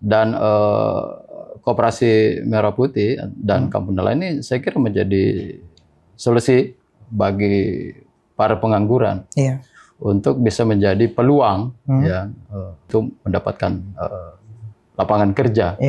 Dan Koperasi Merah Putih dan Kampung Nelayan ini saya kira menjadi solusi bagi para pengangguran untuk bisa menjadi peluang ya, untuk mendapatkan lapangan kerja.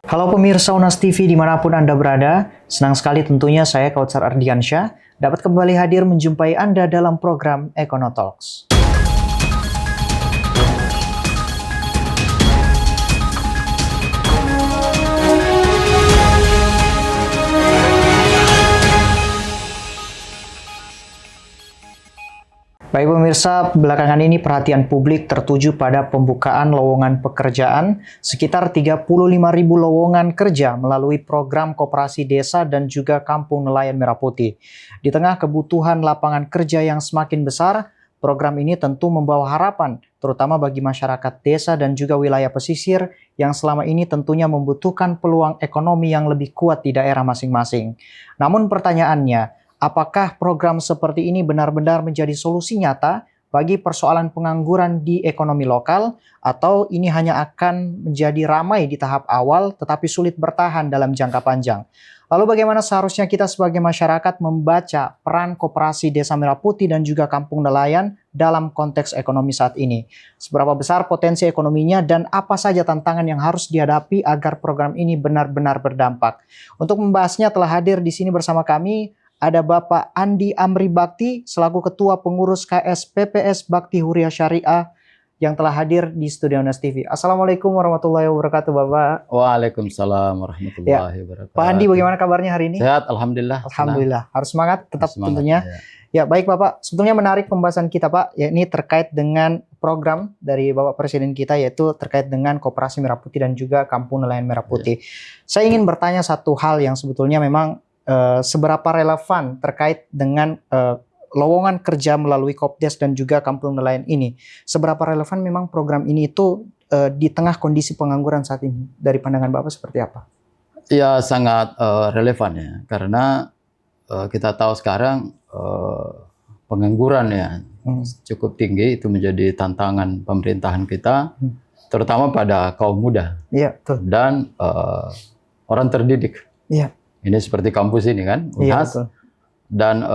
Halo pemirsa Unas TV dimanapun Anda berada, senang sekali tentunya saya Kautsar Ardiansyah dapat kembali hadir menjumpai Anda dalam program Econotalks. Baik pemirsa, belakangan ini perhatian publik tertuju pada pembukaan lowongan pekerjaan sekitar 35.000 lowongan kerja melalui program Koperasi Desa dan juga Kampung Nelayan Merah Putih. Di tengah kebutuhan lapangan kerja yang semakin besar, program ini tentu membawa harapan, terutama bagi masyarakat desa dan juga wilayah pesisir yang selama ini tentunya membutuhkan peluang ekonomi yang lebih kuat di daerah masing-masing. Namun pertanyaannya, apakah program seperti ini benar-benar menjadi solusi nyata bagi persoalan pengangguran di ekonomi lokal, atau ini hanya akan menjadi ramai di tahap awal tetapi sulit bertahan dalam jangka panjang? Lalu bagaimana seharusnya kita sebagai masyarakat membaca peran Koperasi Desa Merah Putih dan juga Kampung Nelayan dalam konteks ekonomi saat ini? Seberapa besar potensi ekonominya dan apa saja tantangan yang harus dihadapi agar program ini benar-benar berdampak? Untuk membahasnya telah hadir di sini bersama kami ada Bapak Andi Amri Bakti selaku Ketua Pengurus KS PPS Bakti Huriah Syariah yang telah hadir di studio Unas TV. Assalamualaikum warahmatullahi wabarakatuh, Bapak. Waalaikumsalam warahmatullahi wabarakatuh. Pak Andi, bagaimana kabarnya hari ini? Sehat, alhamdulillah. Alhamdulillah. Harus semangat tetap Semangat, tentunya. Ya, baik Bapak. Sebetulnya menarik pembahasan kita, Pak. Ya, ini terkait dengan program dari Bapak Presiden kita, yaitu terkait dengan Koperasi Merah Putih dan juga Kampung Nelayan Merah Putih. Saya ingin bertanya satu hal yang sebetulnya memang seberapa relevan terkait dengan lowongan kerja melalui Kopdes dan juga Kampung Nelayan ini. Seberapa relevan memang program ini itu di tengah kondisi pengangguran saat ini? Dari pandangan Bapak seperti apa? Ya, sangat relevan ya, karena kita tahu sekarang pengangguran ya cukup tinggi, itu menjadi tantangan pemerintahan kita, terutama pada kaum muda dan orang terdidik. Ini seperti kampus ini kan, Unhas, dan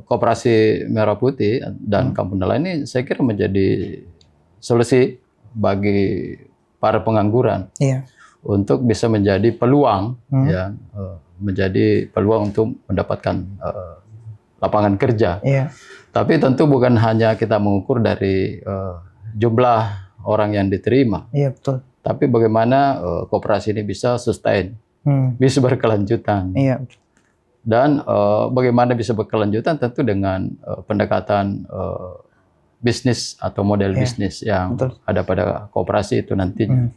Koperasi Merah Putih dan Kampung Nelayan ini saya kira menjadi solusi bagi para pengangguran untuk bisa menjadi peluang, ya, menjadi peluang untuk mendapatkan lapangan kerja. Tapi tentu bukan hanya kita mengukur dari jumlah orang yang diterima, tapi bagaimana koperasi ini bisa sustain. Bisa berkelanjutan. Dan bagaimana bisa berkelanjutan tentu dengan pendekatan bisnis atau model bisnis yang ada pada koperasi itu nantinya.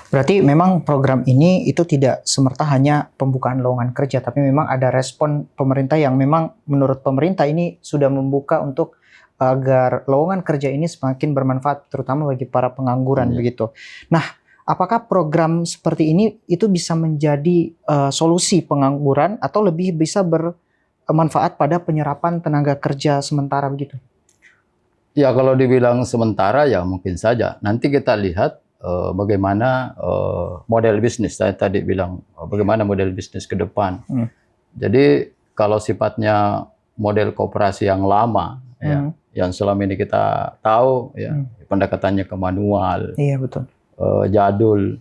Berarti memang program ini itu tidak semerta hanya pembukaan lowongan kerja, tapi memang ada respon pemerintah yang memang menurut pemerintah ini sudah membuka untuk agar lowongan kerja ini semakin bermanfaat, terutama bagi para pengangguran begitu. Nah, apakah program seperti ini itu bisa menjadi solusi pengangguran atau lebih bisa bermanfaat pada penyerapan tenaga kerja sementara begitu? Ya, kalau dibilang sementara ya mungkin saja. Nanti kita lihat bagaimana model bisnis. Saya tadi bilang bagaimana model bisnis ke depan. Jadi kalau sifatnya model koperasi yang lama, ya, yang selama ini kita tahu, ya, pendekatannya ke manual. Betul. Jadul.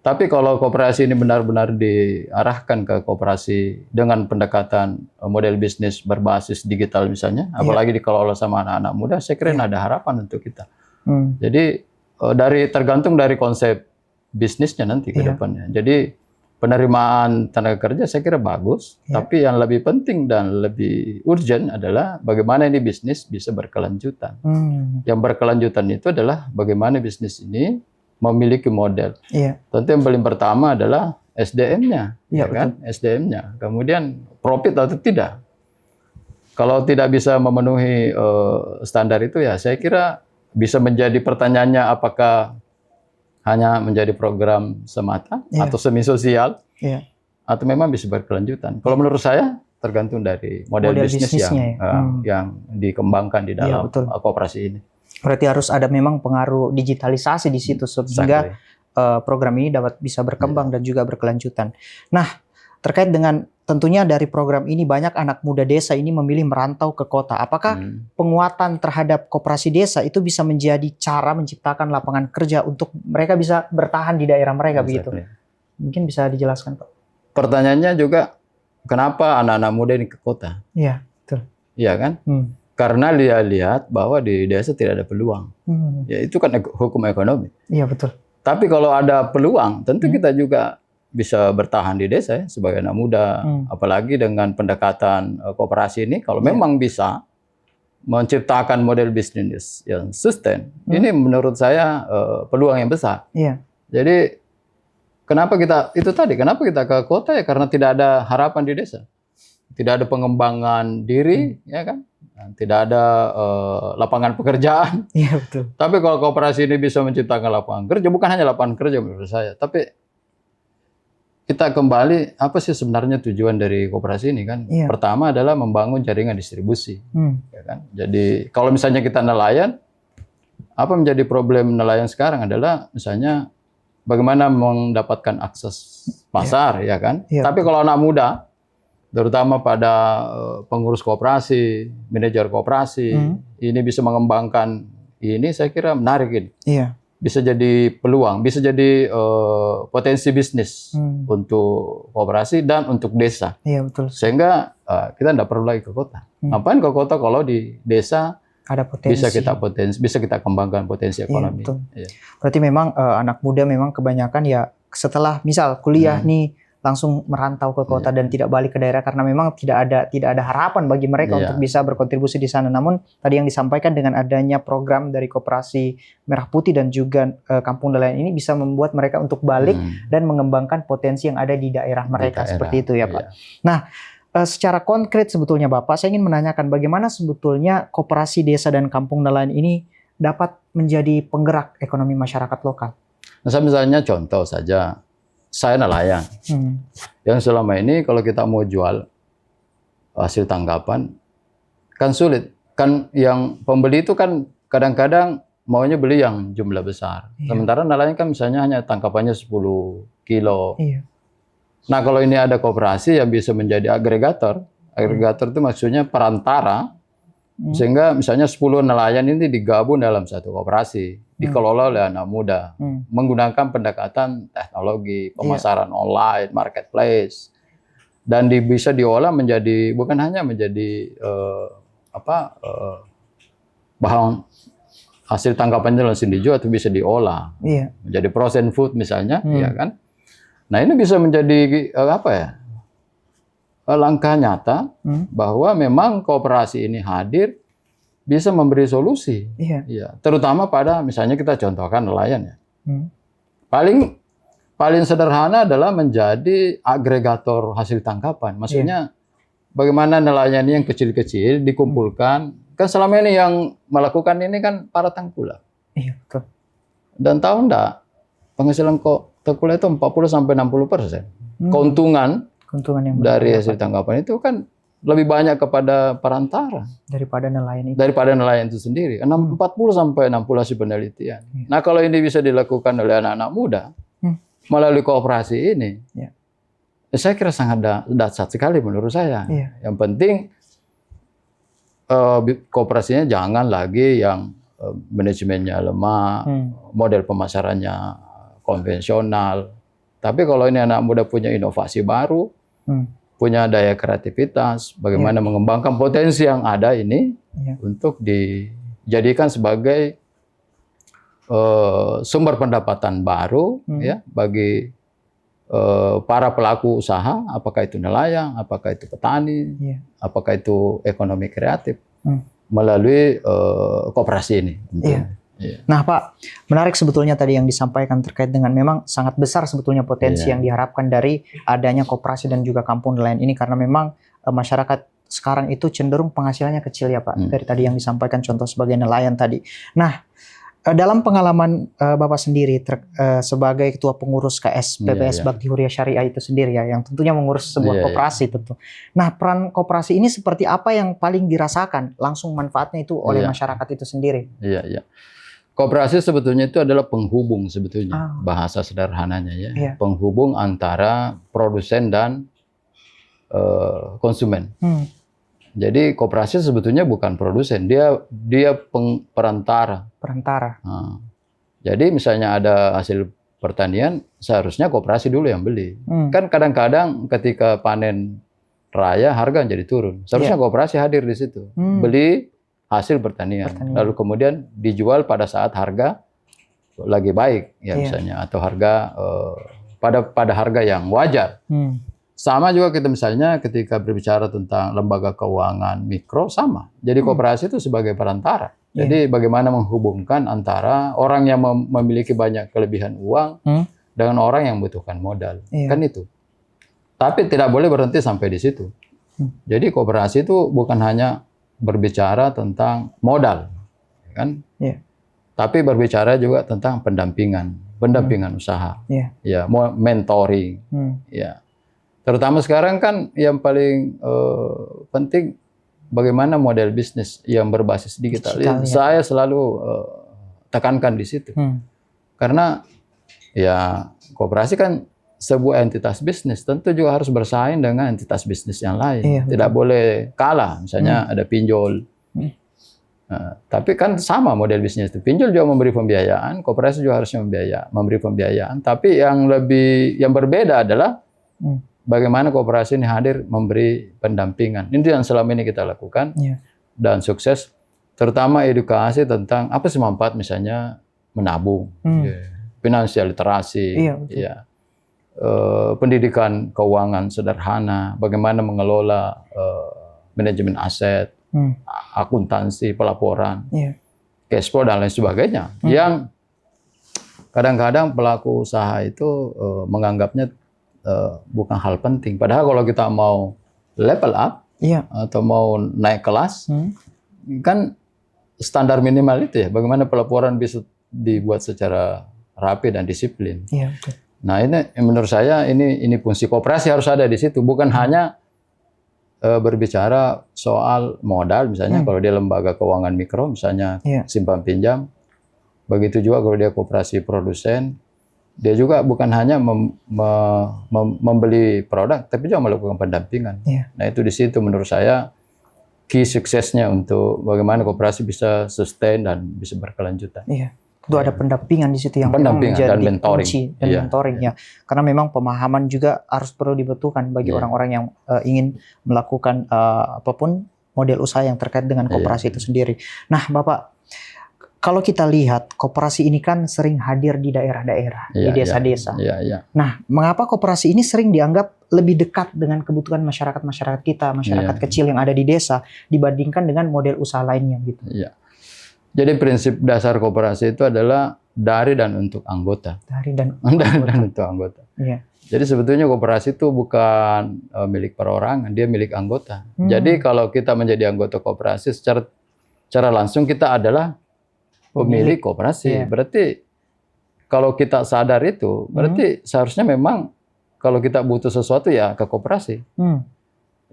Tapi kalau koperasi ini benar-benar diarahkan ke koperasi dengan pendekatan model bisnis berbasis digital misalnya, apalagi dikelola sama anak-anak muda, saya kira ada harapan untuk kita. Jadi tergantung dari konsep bisnisnya nanti ke depannya. Jadi penerimaan tenaga kerja saya kira bagus, tapi yang lebih penting dan lebih urgent adalah bagaimana ini bisnis bisa berkelanjutan. Yang berkelanjutan itu adalah bagaimana bisnis ini memiliki model. Tentu yang paling pertama adalah SDM-nya, kan? SDM-nya. Kemudian profit atau tidak. Kalau tidak bisa memenuhi standar itu, ya saya kira bisa menjadi pertanyaannya apakah hanya menjadi program semata atau semi sosial, atau memang bisa berkelanjutan. Kalau menurut saya tergantung dari model bisnis yang dikembangkan di dalam koperasi ini. Berarti harus ada memang pengaruh digitalisasi di situ sehingga program ini dapat bisa berkembang dan juga berkelanjutan. Nah, terkait dengan tentunya dari program ini banyak anak muda desa ini memilih merantau ke kota. Apakah penguatan terhadap koperasi desa itu bisa menjadi cara menciptakan lapangan kerja untuk mereka bisa bertahan di daerah mereka begitu? Mungkin bisa dijelaskan, Pak. Pertanyaannya juga kenapa anak-anak muda ini ke kota? Iya, betul. Iya kan? Karena dia lihat bahwa di desa tidak ada peluang. Ya itu kan hukum ekonomi. Iya, betul. Tapi kalau ada peluang, tentu kita juga bisa bertahan di desa ya, sebagai anak muda. Apalagi dengan pendekatan koperasi ini, kalau memang bisa menciptakan model bisnis yang sustain, ini menurut saya peluang yang besar. Jadi kenapa kita ke kota ya, karena tidak ada harapan di desa. Tidak ada pengembangan diri, ya kan? Tidak ada lapangan pekerjaan. Iya, betul. Tapi kalau koperasi ini bisa menciptakan lapangan kerja, bukan hanya lapangan kerja menurut saya, tapi kita kembali, apa sih sebenarnya tujuan dari koperasi ini kan? Pertama adalah membangun jaringan distribusi. Ya kan? Jadi kalau misalnya kita nelayan, apa menjadi problem nelayan sekarang adalah misalnya bagaimana mendapatkan akses pasar, ya kan? Tapi kalau anak muda, terutama pada pengurus koperasi, manajer koperasi, ini bisa mengembangkan ini, saya kira menarik ini. Bisa jadi peluang, bisa jadi potensi bisnis untuk koperasi dan untuk desa. Iya, betul. Sehingga kita tidak perlu lagi ke kota. Ngapain ke kota kalau di desa ada potensi. Bisa kita kembangkan potensi ekonomi. Iya, betul. Berarti memang anak muda memang kebanyakan ya setelah misal kuliah nih langsung merantau ke kota dan tidak balik ke daerah karena memang tidak ada harapan bagi mereka untuk bisa berkontribusi di sana. Namun tadi yang disampaikan dengan adanya program dari Koperasi Merah Putih dan juga Kampung Nelayan ini bisa membuat mereka untuk balik dan mengembangkan potensi yang ada di daerah mereka seperti itu ya, Pak. Nah, secara konkret sebetulnya Bapak, saya ingin menanyakan bagaimana sebetulnya koperasi desa dan kampung nelayan ini dapat menjadi penggerak ekonomi masyarakat lokal. Nah, misalnya contoh saja, saya nelayan. Yang selama ini kalau kita mau jual hasil tangkapan kan sulit. Kan yang pembeli itu kan kadang-kadang maunya beli yang jumlah besar. Sementara nelayan kan misalnya hanya tangkapannya 10 kilo. Nah, kalau ini ada koperasi yang bisa menjadi agregator. Agregator itu maksudnya perantara. Sehingga misalnya 10 nelayan ini digabung dalam satu koperasi. Dikelola oleh anak muda. Menggunakan pendekatan teknologi, pemasaran online, marketplace. Dan bisa diolah menjadi, bukan hanya menjadi bahan hasil tangkapannya langsung dijual, atau bisa diolah. Menjadi frozen food misalnya, ya kan? Nah, ini bisa menjadi langkah nyata bahwa memang koperasi ini hadir bisa memberi solusi, terutama pada misalnya kita contohkan nelayan ya. Paling sederhana adalah menjadi agregator hasil tangkapan. Maksudnya bagaimana nelayan yang kecil-kecil dikumpulkan. Kan selama ini yang melakukan ini kan para tengkulak. Betul. Dan tahu enggak, penghasilan tengkulak itu 40-60%. Keuntungan yang dari hasil tangkapan itu kan lebih banyak kepada perantara daripada nelayan itu sendiri. 40-60 hasil penelitian. Nah, kalau ini bisa dilakukan oleh anak-anak muda melalui koperasi ini, saya kira sangat dahsyat sekali menurut saya. Yang penting koperasinya jangan lagi yang manajemennya lemah, model pemasarannya konvensional. Tapi kalau ini anak muda punya inovasi baru, punya daya kreativitas, bagaimana mengembangkan potensi yang ada ini untuk dijadikan sebagai sumber pendapatan baru ya bagi para pelaku usaha, apakah itu nelayan, apakah itu petani, apakah itu ekonomi kreatif melalui koperasi ini. Nah, Pak, menarik sebetulnya tadi yang disampaikan terkait dengan memang sangat besar sebetulnya potensi yang diharapkan dari adanya koperasi dan juga kampung nelayan ini karena memang masyarakat sekarang itu cenderung penghasilannya kecil ya, Pak. Dari tadi yang disampaikan contoh sebagai nelayan tadi. Nah, Dalam pengalaman Bapak sendiri sebagai ketua pengurus KS PPS Iya. Bakti Huria Syariah itu sendiri ya, yang tentunya mengurus sebuah Iya. koperasi tentu. Nah, peran koperasi ini seperti apa yang paling dirasakan langsung manfaatnya itu oleh Iya. masyarakat itu sendiri? Iya. Koperasi sebetulnya itu adalah penghubung sebetulnya, bahasa sederhananya ya. Iya. Penghubung antara produsen dan konsumen. Jadi koperasi sebetulnya bukan produsen, dia perantara. Perantara. Nah, jadi misalnya ada hasil pertanian, seharusnya koperasi dulu yang beli. Kan kadang-kadang ketika panen raya harga jadi turun. Seharusnya koperasi hadir di situ, beli hasil pertanian, lalu kemudian dijual pada saat harga lagi baik, ya misalnya, atau harga pada harga yang wajar. Sama juga kita misalnya ketika berbicara tentang lembaga keuangan mikro sama. Jadi koperasi itu sebagai perantara. Jadi bagaimana menghubungkan antara orang yang memiliki banyak kelebihan uang dengan orang yang membutuhkan modal. Kan itu. Tapi tidak boleh berhenti sampai di situ. Jadi koperasi itu bukan hanya berbicara tentang modal, kan? Tapi berbicara juga tentang pendampingan usaha. Ya, mentoring. Ya. Terutama sekarang kan yang paling penting bagaimana model bisnis yang berbasis digital. Saya selalu tekankan di situ. Karena ya koperasi kan sebuah entitas bisnis, tentu juga harus bersaing dengan entitas bisnis yang lain. Tidak boleh kalah, misalnya ada pinjol. Tapi kan sama model bisnis itu. Pinjol juga memberi pembiayaan, koperasi juga harusnya memberi pembiayaan. Tapi yang berbeda adalah bagaimana koperasi ini hadir memberi pendampingan. Ini yang selama ini kita lakukan dan sukses. Terutama edukasi tentang apa sih manfaat misalnya menabung, finansial literasi, pendidikan keuangan sederhana, bagaimana mengelola manajemen aset, akuntansi, pelaporan, cash flow dan lain sebagainya. Yang kadang-kadang pelaku usaha itu menganggapnya bukan hal penting. Padahal kalau kita mau level up atau mau naik kelas, kan standar minimal itu ya. Bagaimana pelaporan bisa dibuat secara rapi dan disiplin. Nah ini menurut saya ini fungsi koperasi harus ada di situ. Bukan hanya berbicara soal modal, misalnya kalau dia lembaga keuangan mikro, misalnya simpan pinjam. Begitu juga kalau dia koperasi produsen. Dia juga bukan hanya membeli produk, tapi juga melakukan pendampingan. Nah itu di situ menurut saya key suksesnya untuk bagaimana koperasi bisa sustain dan bisa berkelanjutan. Itu ada pendampingan di situ yang menjadi dan mentoring. Kunci dan mentoring ya. Karena memang pemahaman juga harus perlu dibutuhkan bagi orang-orang yang ingin melakukan apapun model usaha yang terkait dengan koperasi itu sendiri. Nah, Bapak, kalau kita lihat koperasi ini kan sering hadir di daerah-daerah, di desa-desa. Nah, mengapa koperasi ini sering dianggap lebih dekat dengan kebutuhan masyarakat kita, masyarakat kecil yang ada di desa dibandingkan dengan model usaha lainnya gitu? Jadi prinsip dasar koperasi itu adalah dari dan untuk anggota. Dari dan untuk anggota. Jadi sebetulnya koperasi itu bukan milik perorangan, dia milik anggota. Jadi kalau kita menjadi anggota koperasi secara langsung kita adalah pemilik koperasi. Berarti kalau kita sadar itu, berarti seharusnya memang kalau kita butuh sesuatu ya ke koperasi.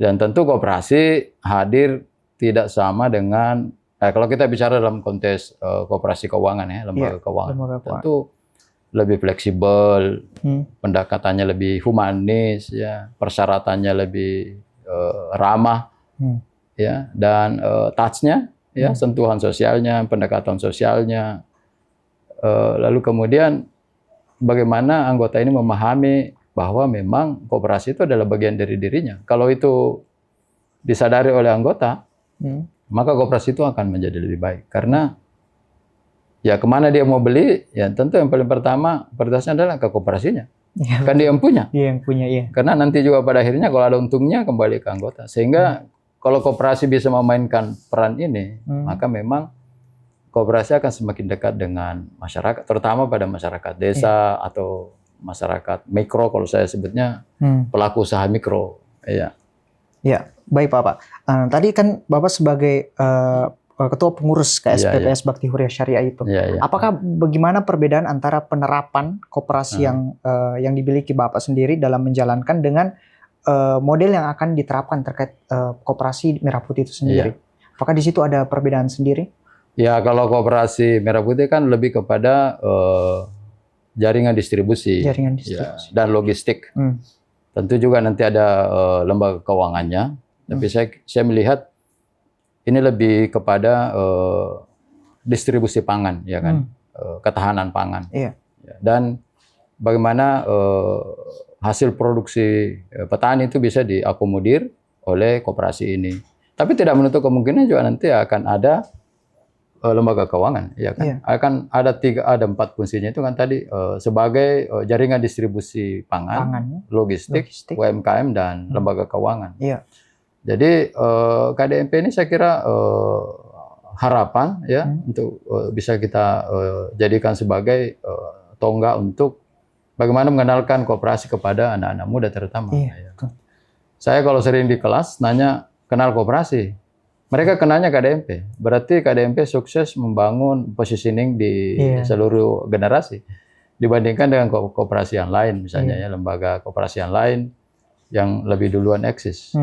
Dan tentu koperasi hadir tidak sama dengan kalau kita bicara dalam konteks koperasi keuangan ya, lembaga keuangan. Tentu lebih fleksibel, pendekatannya lebih humanis ya, persyaratannya lebih ramah ya, dan touch-nya ya, sentuhan sosialnya, pendekatan sosialnya. Lalu kemudian bagaimana anggota ini memahami bahwa memang koperasi itu adalah bagian dari dirinya. Kalau itu disadari oleh anggota, maka koperasi itu akan menjadi lebih baik. Karena ya kemana dia mau beli, ya tentu yang paling pertama prioritasnya adalah ke koperasinya. Kan dia yang punya. Dia yang punya, Karena nanti juga pada akhirnya kalau ada untungnya kembali ke anggota. Sehingga kalau koperasi bisa memainkan peran ini, maka memang koperasi akan semakin dekat dengan masyarakat, terutama pada masyarakat desa atau masyarakat mikro, kalau saya sebutnya pelaku usaha mikro. Ya, baik Bapak. Tadi kan Bapak sebagai ketua pengurus KSPPS Bakti Huria Syariah itu. Apakah bagaimana perbedaan antara penerapan koperasi yang dimiliki Bapak sendiri dalam menjalankan dengan model yang akan diterapkan terkait koperasi Merah Putih itu sendiri? Apakah di situ ada perbedaan sendiri? Ya, kalau koperasi Merah Putih kan lebih kepada jaringan distribusi, dan logistik. Tentu juga nanti ada lembaga keuangannya, tapi saya melihat ini lebih kepada distribusi pangan, ya kan, ketahanan pangan, dan bagaimana hasil produksi petani itu bisa diakomodir oleh koperasi ini. Tapi tidak menutup kemungkinan juga nanti akan ada lembaga keuangan, ya kan, akan ada 4 fungsinya itu kan tadi sebagai jaringan distribusi pangan, logistik, UMKM dan lembaga keuangan. Jadi KDMP ini saya kira harapan ya untuk bisa kita jadikan sebagai tonggak untuk bagaimana mengenalkan koperasi kepada anak-anak muda terutama. Saya kalau sering di kelas nanya kenal koperasi, mereka kenalnya KDMP. Berarti KDMP sukses membangun positioning di seluruh generasi dibandingkan dengan koperasi yang lain, misalnya ya lembaga koperasi yang lain yang lebih duluan eksis.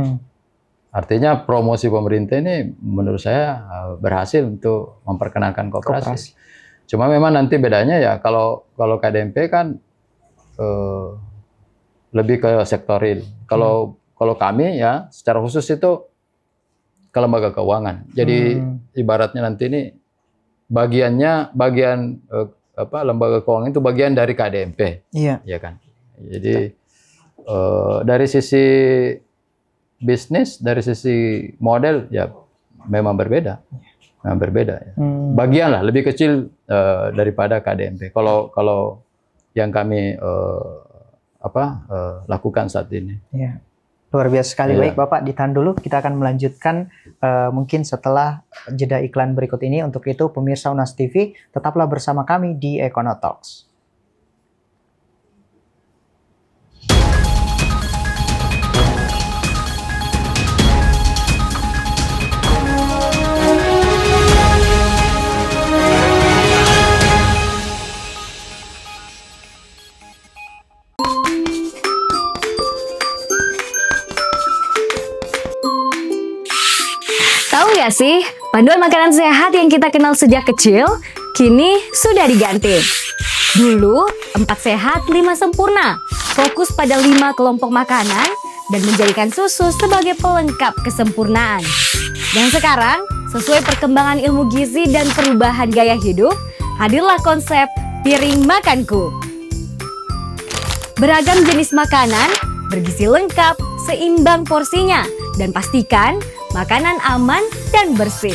Artinya promosi pemerintah ini menurut saya berhasil untuk memperkenalkan koperasi. Cuma memang nanti bedanya ya kalau KDMP kan lebih ke sektoril. Kalau kami ya secara khusus itu ke lembaga keuangan. Jadi ibaratnya nanti ini bagian lembaga keuangan itu bagian dari KDMP. Ya kan. Jadi dari sisi bisnis, dari sisi model ya memang berbeda. Memang berbeda ya. Bagian lah lebih kecil daripada KDMP. Kalau yang kami lakukan saat ini. Luar biasa sekali. Baik Bapak, ditahan dulu. Kita akan melanjutkan mungkin setelah jeda iklan berikut ini. Untuk itu pemirsa Unas TV, tetaplah bersama kami di Econotalks. Tahu nggak sih, panduan makanan sehat yang kita kenal sejak kecil, kini sudah diganti. Dulu, 4 sehat, 5 sempurna, fokus pada 5 kelompok makanan, dan menjadikan susu sebagai pelengkap kesempurnaan. Dan sekarang, sesuai perkembangan ilmu gizi dan perubahan gaya hidup, hadirlah konsep piring makanku. Beragam jenis makanan, bergizi lengkap, seimbang porsinya, dan pastikan makanan aman dan bersih.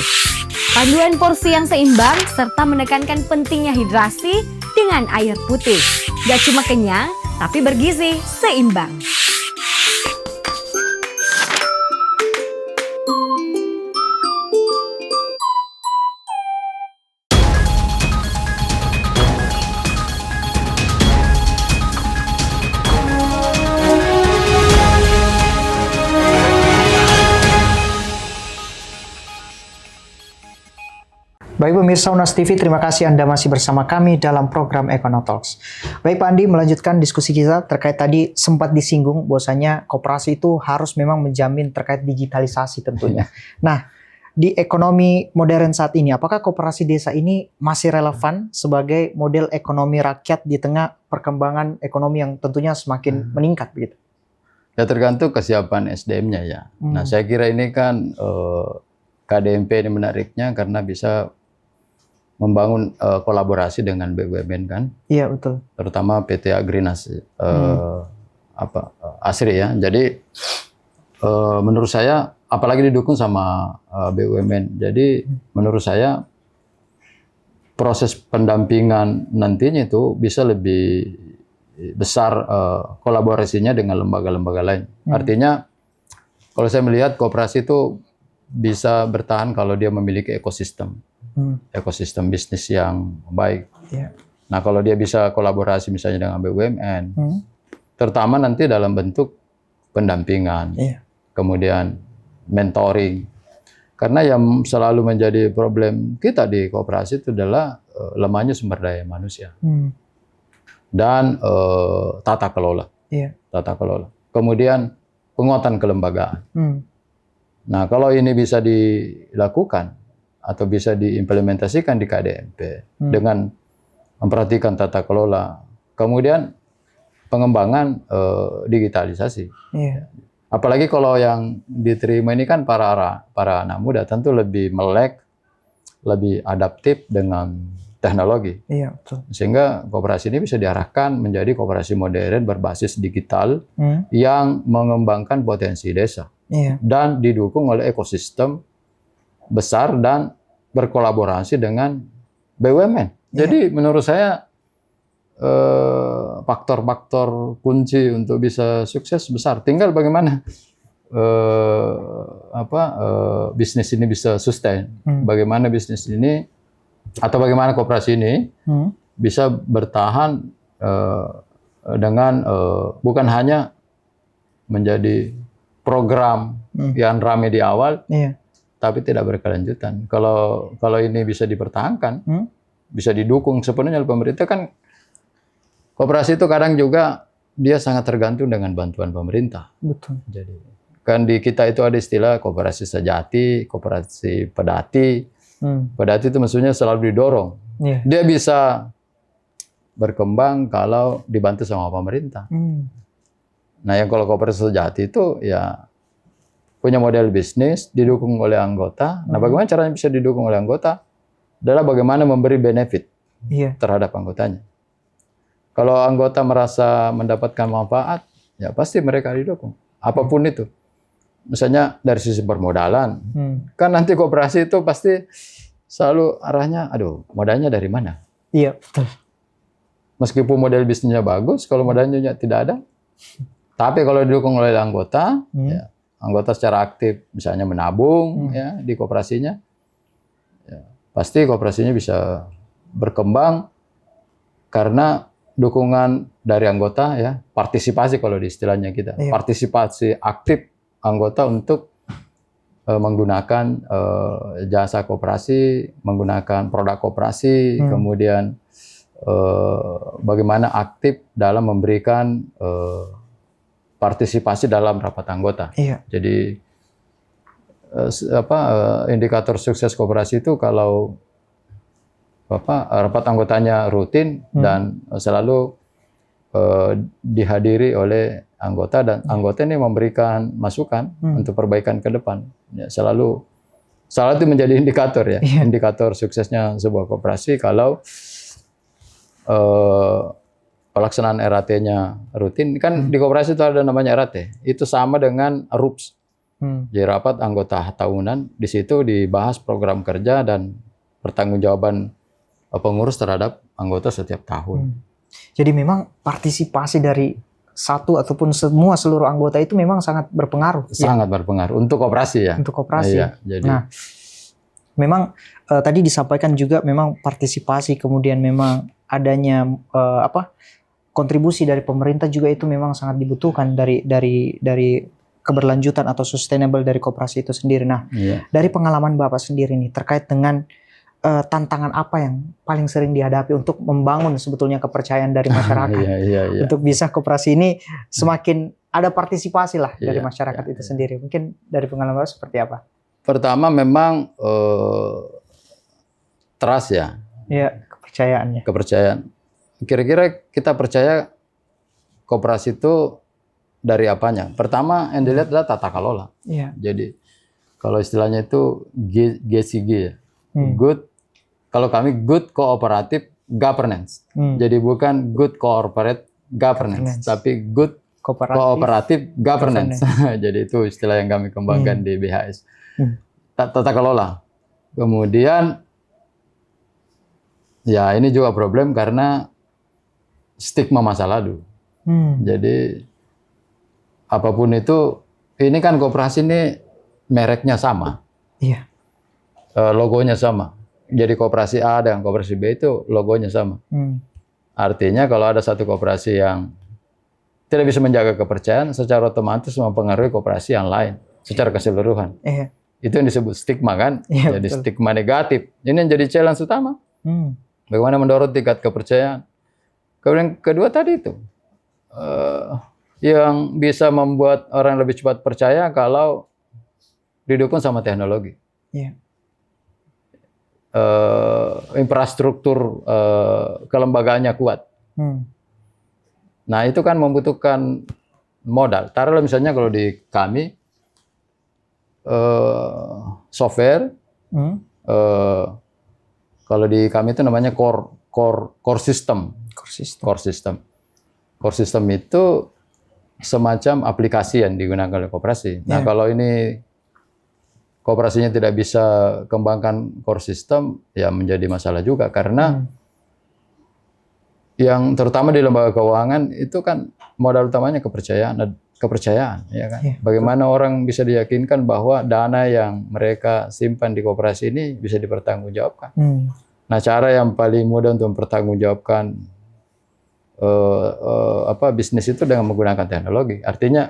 Panduan porsi yang seimbang serta menekankan pentingnya hidrasi dengan air putih. Gak cuma kenyang, tapi bergizi seimbang. Baik pemirsa Unas TV, terima kasih Anda masih bersama kami dalam program Econotalks. Baik Pak Andi, melanjutkan diskusi kita terkait tadi sempat disinggung bahwasanya koperasi itu harus memang menjamin terkait digitalisasi tentunya. Nah, di ekonomi modern saat ini, apakah koperasi desa ini masih relevan sebagai model ekonomi rakyat di tengah perkembangan ekonomi yang tentunya semakin meningkat begitu? Ya tergantung kesiapan SDM-nya ya. Nah saya kira ini kan KDMP ini menariknya karena bisa membangun kolaborasi dengan BUMN kan. Iya betul. Terutama PT Agrinas Asri ya. Jadi menurut saya apalagi didukung sama BUMN. Jadi menurut saya proses pendampingan nantinya itu bisa lebih besar kolaborasinya dengan lembaga-lembaga lain. Artinya kalau saya melihat koperasi itu bisa bertahan kalau dia memiliki ekosistem. Ekosistem bisnis yang baik. Nah, kalau dia bisa kolaborasi misalnya dengan BUMN, terutama nanti dalam bentuk pendampingan, kemudian mentoring. Karena yang selalu menjadi problem kita di koperasi itu adalah lemahnya sumber daya manusia dan tata kelola. Iya. Tata kelola. Kemudian penguatan kelembagaan. Nah, kalau ini bisa dilakukan atau bisa diimplementasikan di KDMP dengan memperhatikan tata kelola, kemudian pengembangan digitalisasi. Iya. Apalagi kalau yang diterima ini kan para anak muda, tentu lebih melek, lebih adaptif dengan teknologi. Iya, betul. Sehingga koperasi ini bisa diarahkan menjadi koperasi modern berbasis digital yang mengembangkan potensi desa. Iya. Dan didukung oleh ekosistem besar dan berkolaborasi dengan BUMN. Jadi menurut saya faktor-faktor kunci untuk bisa sukses besar. Tinggal bagaimana bisnis ini bisa sustain. Bagaimana bisnis ini atau bagaimana koperasi ini bisa bertahan dengan bukan hanya menjadi program yang ramai di awal, tapi tidak berkelanjutan. Kalau ini bisa dipertahankan, bisa didukung sepenuhnya oleh pemerintah, kan koperasi itu kadang juga dia sangat tergantung dengan bantuan pemerintah. Betul. Jadi kan di kita itu ada istilah koperasi sejati, koperasi pedati. Pedati itu maksudnya selalu didorong. Dia bisa berkembang kalau dibantu sama pemerintah. Nah, yang kalau koperasi sejati itu ya punya model bisnis didukung oleh anggota. Nah, bagaimana caranya bisa didukung oleh anggota? Adalah bagaimana memberi benefit terhadap anggotanya. Kalau anggota merasa mendapatkan manfaat, ya pasti mereka didukung. Apapun itu. Misalnya dari sisi permodalan, kan nanti koperasi itu pasti selalu arahnya, aduh, modalnya dari mana? Iya, betul. Meskipun model bisnisnya bagus, kalau modalnya tidak ada, tapi kalau didukung oleh anggota, ya, anggota secara aktif, misalnya menabung ya di koperasinya, ya, pasti koperasinya bisa berkembang karena dukungan dari anggota, ya, partisipasi kalau di istilahnya kita, partisipasi aktif anggota untuk menggunakan jasa koperasi, menggunakan produk koperasi, kemudian bagaimana aktif dalam memberikan partisipasi dalam rapat anggota. Jadi indikator sukses koperasi itu kalau rapat anggotanya rutin dan selalu dihadiri oleh anggota, dan anggota ini memberikan masukan untuk perbaikan ke depan. Ya, selalu itu menjadi indikator, ya, indikator suksesnya sebuah koperasi kalau pelaksanaan RAT-nya rutin. Kan di koperasi itu ada namanya RAT. Itu sama dengan RUPS. Jadi rapat anggota tahunan, di situ dibahas program kerja dan pertanggungjawaban pengurus terhadap anggota setiap tahun. Jadi memang partisipasi dari satu ataupun seluruh anggota itu memang sangat berpengaruh. Sangat berpengaruh untuk koperasi, ya. Untuk koperasi. Jadi. Nah, memang tadi disampaikan juga memang partisipasi, kemudian memang adanya kontribusi dari pemerintah juga itu memang sangat dibutuhkan dari keberlanjutan atau sustainable dari koperasi itu sendiri. Nah, dari pengalaman Bapak sendiri nih terkait dengan tantangan apa yang paling sering dihadapi untuk membangun sebetulnya kepercayaan dari masyarakat untuk bisa koperasi ini semakin ada partisipasi lah dari masyarakat itu sendiri. Mungkin dari pengalaman Bapak seperti apa? Pertama memang trust, ya. Iya, kepercayaannya. Kepercayaan. Kira-kira kita percaya koperasi itu dari apanya? Pertama yang dilihat adalah tata kelola. Jadi kalau istilahnya itu GCG, ya. Kalau kami good cooperative governance. Jadi bukan good corporate governance, tapi good cooperative governance. Jadi itu istilah yang kami kembangkan di BHS. Tata kelola. Kemudian ya ini juga problem karena stigma masa lalu. Jadi apapun itu, ini kan koperasi ini mereknya sama. Logonya sama. Jadi koperasi A dan koperasi B itu logonya sama. Artinya kalau ada satu koperasi yang tidak bisa menjaga kepercayaan, secara otomatis mempengaruhi koperasi yang lain secara keseluruhan. Itu yang disebut stigma kan, Iya, jadi betul. stigma negatif. Ini yang jadi challenge utama. Bagaimana mendorong tingkat kepercayaan. Kemudian kedua tadi itu, yang bisa membuat orang lebih cepat percaya kalau didukung sama teknologi. Iya. Infrastruktur kelembagaannya kuat. Nah itu kan membutuhkan modal. Taruhlah misalnya kalau di kami software, kalau di kami itu namanya core system. Core system itu semacam aplikasi yang digunakan oleh koperasi. Nah kalau ini koperasinya tidak bisa kembangkan core system, ya menjadi masalah juga karena yang terutama di lembaga keuangan itu kan modal utamanya kepercayaan, ya kan? Bagaimana orang bisa diyakinkan bahwa dana yang mereka simpan di koperasi ini bisa dipertanggungjawabkan. Nah, cara yang paling mudah untuk mempertanggungjawabkan bisnis itu dengan menggunakan teknologi. Artinya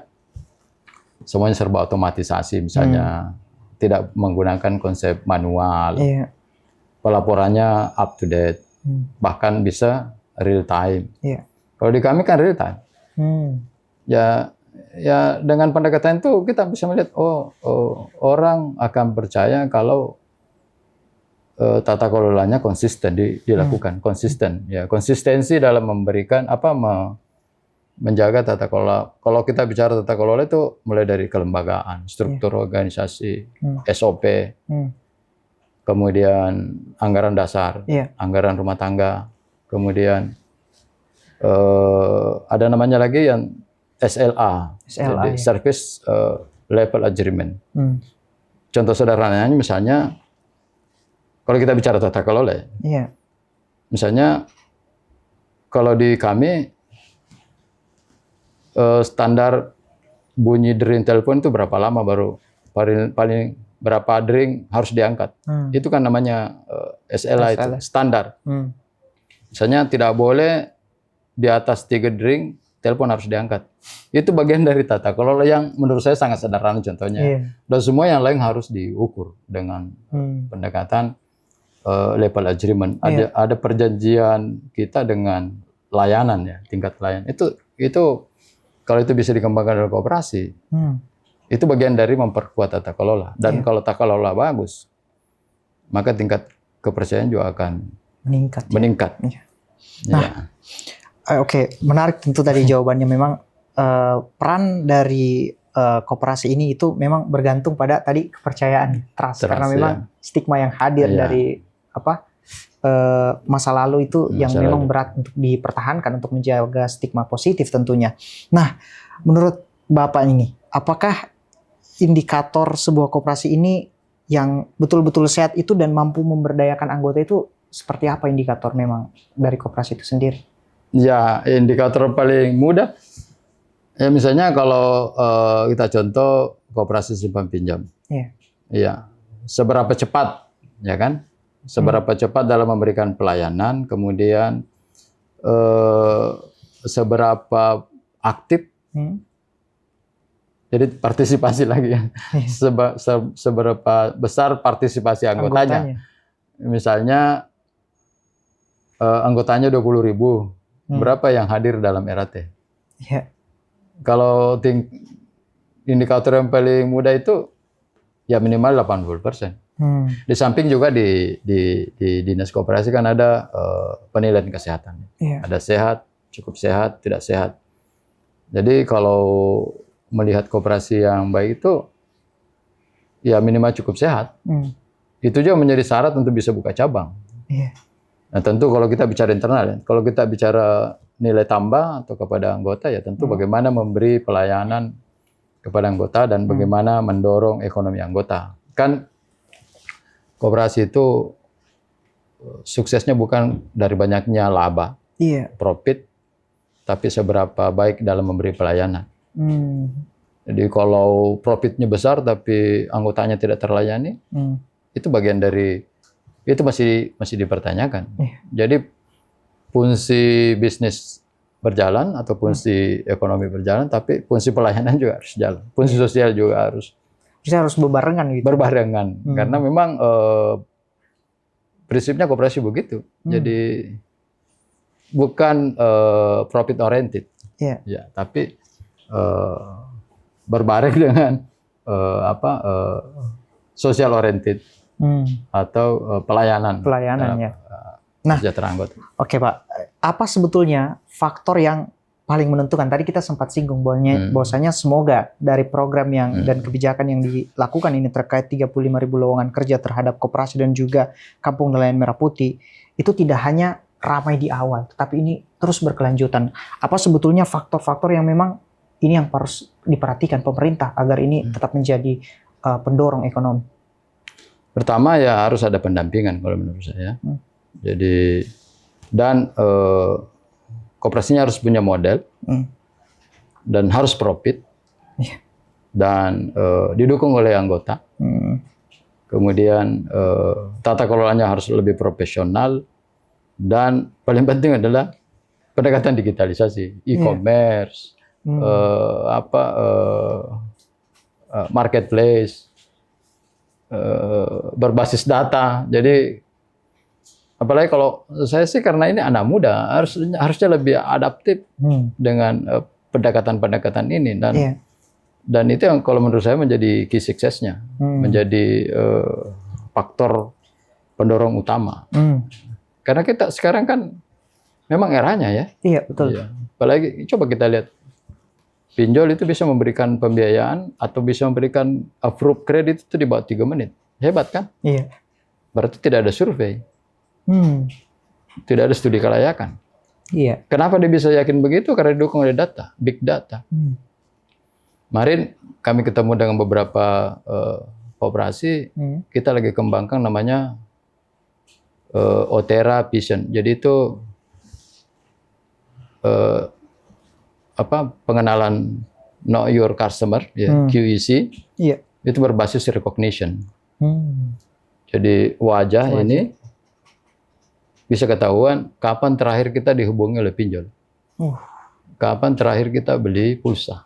semuanya serba otomatisasi, misalnya tidak menggunakan konsep manual, pelaporannya up to date, bahkan bisa real time. Kalau di kami kan real time. Ya dengan pendekatan itu kita bisa melihat orang akan percaya kalau tata kelolanya konsisten dilakukan, konsisten. Ya, konsistensi dalam memberikan menjaga tata kelola. Kalau kita bicara tata kelola itu mulai dari kelembagaan, struktur organisasi, SOP, kemudian anggaran dasar, anggaran rumah tangga, kemudian ada namanya lagi yang SLA, jadi Service Level Agreement. Contoh sederhananya misalnya, kalau kita bicara tata kelola, misalnya kalau di kami standar bunyi dering telepon itu berapa lama baru paling berapa dering harus diangkat. Itu kan namanya SLA itu standar. Misalnya tidak boleh di atas 3 dering telepon harus diangkat. Itu bagian dari tata kelola yang menurut saya sangat sederhana contohnya. Dan semua yang lain harus diukur dengan pendekatan level agreement. Ada perjanjian kita dengan layanan ya, tingkat layanan. Itu kalau itu bisa dikembangkan oleh koperasi, itu bagian dari memperkuat tata kelola. Dan kalau tata kelola bagus, maka tingkat kepercayaan juga akan meningkat. Nah, oke, menarik tentu tadi jawabannya. Memang peran dari koperasi ini itu memang bergantung pada tadi kepercayaan, trust karena memang stigma yang hadir dari masa lalu itu yang memang berat untuk dipertahankan untuk menjaga stigma positif tentunya. Nah, menurut Bapak ini, apakah indikator sebuah koperasi ini yang betul-betul sehat itu dan mampu memberdayakan anggota itu seperti apa indikator memang dari koperasi itu sendiri? Ya, indikator paling mudah, ya misalnya kalau kita contoh koperasi simpan pinjam, ya seberapa cepat, ya kan? Seberapa cepat dalam memberikan pelayanan, kemudian seberapa aktif, jadi partisipasi lagi ya, seberapa besar partisipasi anggotanya. Misalnya anggotanya 20.000, berapa yang hadir dalam RAT? Kalau indikator yang paling mudah itu ya minimal 80%. Di samping juga di dinas koperasi kan ada penilaian kesehatan. Ada sehat, cukup sehat, tidak sehat. Jadi kalau melihat koperasi yang baik itu ya minimal cukup sehat. Itu juga menjadi syarat untuk bisa buka cabang. Nah tentu kalau kita bicara internal, kalau kita bicara nilai tambah atau kepada anggota ya tentu bagaimana memberi pelayanan kepada anggota dan bagaimana mendorong ekonomi anggota. Kan koperasi itu suksesnya bukan dari banyaknya laba, profit, tapi seberapa baik dalam memberi pelayanan. Jadi kalau profitnya besar tapi anggotanya tidak terlayani, itu bagian dari itu masih dipertanyakan. Jadi fungsi bisnis berjalan atau fungsi ekonomi berjalan, tapi fungsi pelayanan juga harus jalan, fungsi sosial juga harus Kita harus berbarengan gitu. berbarengan karena memang prinsipnya koperasi begitu. Jadi bukan profit oriented, Iya. ya, tapi berbareng dengan social oriented atau pelayanan. Pelayanannya. Nah, Sejahtera anggota. Oke Pak, apa sebetulnya faktor yang paling menentukan? Tadi kita sempat singgung bahwasanya semoga dari program yang dan kebijakan yang dilakukan ini terkait 35.000 lowongan kerja terhadap koperasi dan juga Kampung Nelayan Merah Putih itu tidak hanya ramai di awal, tetapi ini terus berkelanjutan. Apa sebetulnya faktor-faktor yang memang ini yang harus diperhatikan pemerintah agar ini tetap menjadi pendorong ekonomi? Pertama ya harus ada pendampingan kalau menurut saya. Jadi dan koperasinya harus punya model dan harus profit dan didukung oleh anggota. Kemudian tata kelolanya harus lebih profesional dan paling penting adalah pendekatan digitalisasi, e-commerce, marketplace, berbasis data. Jadi apalagi kalau saya sih karena ini anak muda harusnya lebih adaptif dengan pendekatan-pendekatan ini dan itu yang kalau menurut saya menjadi key suksesnya, menjadi faktor pendorong utama. Karena kita sekarang kan memang eranya ya. Iya, betul. Iya. Apalagi coba kita lihat pinjol itu bisa memberikan pembiayaan atau bisa memberikan approve kredit itu di bawah 3 menit. Hebat kan? Iya. Berarti tidak ada survei. Tidak ada studi kelayakan. Iya. Kenapa dia bisa yakin begitu? Karena didukung oleh data, big data. Kemarin kami ketemu dengan beberapa koperasi, kita lagi kembangkan namanya Otera Vision. Jadi itu pengenalan Know Your Customer, QEC. Iya. Itu berbasis recognition. Jadi wajah ini bisa ketahuan kapan terakhir kita dihubungi oleh pinjol. Kapan terakhir kita beli pulsa.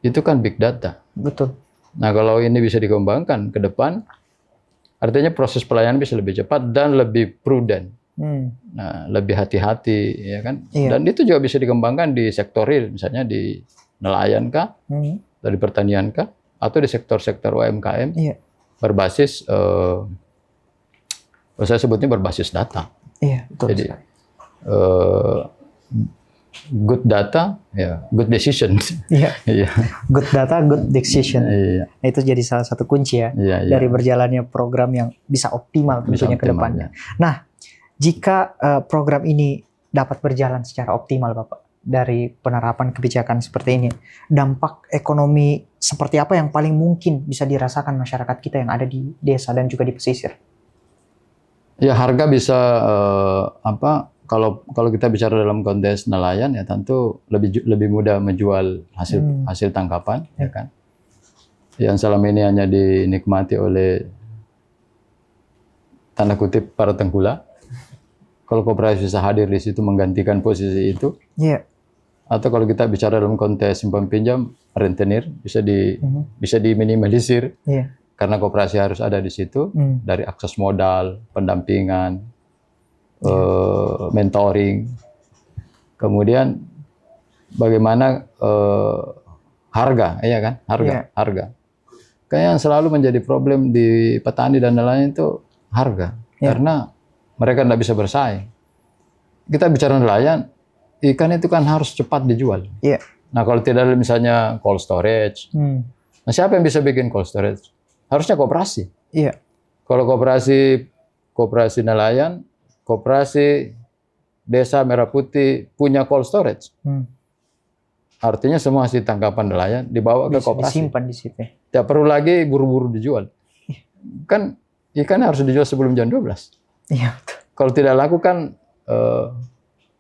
Itu kan big data. Betul. Nah, kalau ini bisa dikembangkan ke depan, artinya proses pelayanan bisa lebih cepat dan lebih prudent. Nah, lebih hati-hati, ya kan? Dan itu juga bisa dikembangkan di sektor real, misalnya di nelayan kah, dari pertanian kah, atau di sektor-sektor UMKM berbasis saya sebutnya berbasis data. Iya, betul. Jadi good data, good decision. Iya. Good data, good decision. Nah, itu jadi salah satu kunci ya dari berjalannya program yang bisa optimal tentunya ke depannya. Nah, jika program ini dapat berjalan secara optimal, Bapak, dari penerapan kebijakan seperti ini, dampak ekonomi seperti apa yang paling mungkin bisa dirasakan masyarakat kita yang ada di desa dan juga di pesisir? Ya, harga bisa kalau kita bicara dalam konteks nelayan ya tentu lebih mudah menjual hasil tangkapan, ya kan. Yang selama ini hanya dinikmati oleh tanda kutip para tengkulak. Kalau koperasi bisa hadir di situ menggantikan posisi itu. Atau kalau kita bicara dalam konteks simpan pinjam, rentenir bisa diminimalisir. Karena koperasi harus ada di situ, dari akses modal, pendampingan, mentoring, kemudian bagaimana harga, ya kan, harga. Kayak yang selalu menjadi problem di petani dan nelayan itu harga, karena mereka tidak bisa bersaing. Kita bicara nelayan, ikan itu kan harus cepat dijual. Nah, kalau tidak ada misalnya cold storage, nah siapa yang bisa bikin cold storage? Harusnya koperasi. Kalau koperasi nelayan, koperasi Desa Merah Putih punya cold storage. Artinya semua hasil tangkapan nelayan dibawa ke koperasi. Disimpan di situ. Tidak perlu lagi buru-buru dijual. Kan ikan harus dijual sebelum jam 12. Kalau tidak laku kan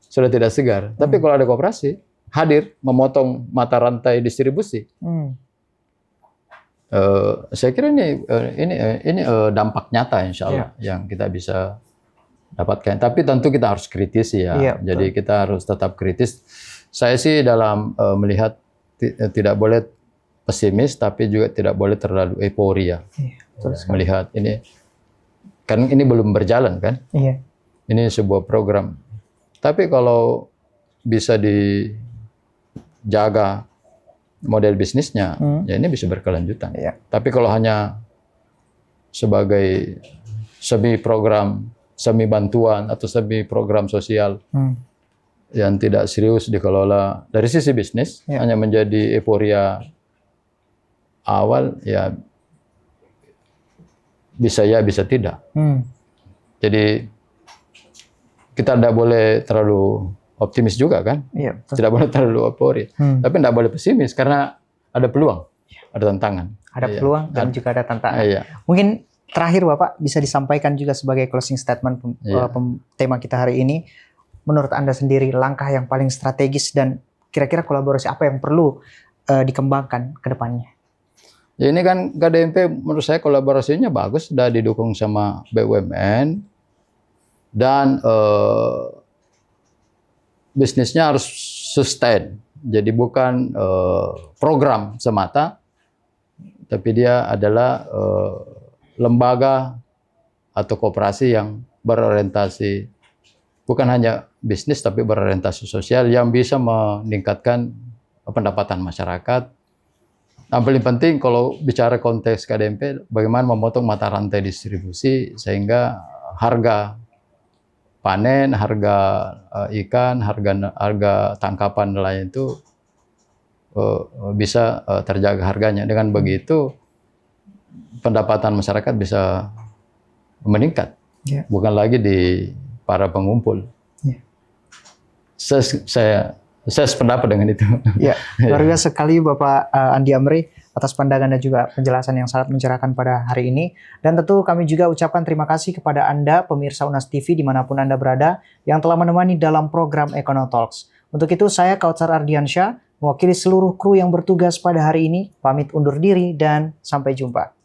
sudah tidak segar. Tapi kalau ada koperasi, hadir memotong mata rantai distribusi. Saya kira ini dampak nyata insya Allah yang kita bisa dapatkan. Tapi tentu kita harus kritis ya. Jadi kita harus tetap kritis. Saya sih dalam melihat tidak boleh pesimis, tapi juga tidak boleh terlalu euforia. Betul sekali. Melihat ini, kan ini belum berjalan kan? Iya. Ini sebuah program. Tapi kalau bisa dijaga model bisnisnya, ya ini bisa berkelanjutan. Iya. Tapi kalau hanya sebagai semi program, semi bantuan atau semi program sosial yang tidak serius dikelola dari sisi bisnis, hanya menjadi euforia awal, ya bisa ya, bisa tidak. Jadi kita tidak boleh terlalu optimis juga kan? Iya, betul. Tidak boleh terlalu euforia. Tapi tidak boleh pesimis karena ada peluang, ada tantangan. Ada peluang dan juga ada tantangan. Iya. Mungkin terakhir Bapak bisa disampaikan juga sebagai closing statement tema kita hari ini. Menurut Anda sendiri langkah yang paling strategis dan kira-kira kolaborasi apa yang perlu dikembangkan ke depannya? Ya ini kan KDMP menurut saya kolaborasinya bagus, sudah didukung sama BUMN dan bisnisnya harus sustain. Jadi bukan program semata, tapi dia adalah lembaga atau koperasi yang berorientasi bukan hanya bisnis tapi berorientasi sosial yang bisa meningkatkan pendapatan masyarakat. Yang paling penting kalau bicara konteks KDMP, bagaimana memotong mata rantai distribusi sehingga harga panen, harga ikan, harga tangkapan nelayan itu bisa terjaga harganya. Dengan begitu pendapatan masyarakat bisa meningkat, bukan lagi di para pengumpul. Saya sependapat dengan itu. Ya, luar biasa sekali Bapak Andi Amri atas pandangan dan juga penjelasan yang sangat mencerahkan pada hari ini. Dan tentu kami juga ucapkan terima kasih kepada Anda, pemirsa Unas TV dimanapun Anda berada, yang telah menemani dalam program Econo Talks. Untuk itu saya Kautsar Ardiansyah, mewakili seluruh kru yang bertugas pada hari ini, pamit undur diri dan sampai jumpa.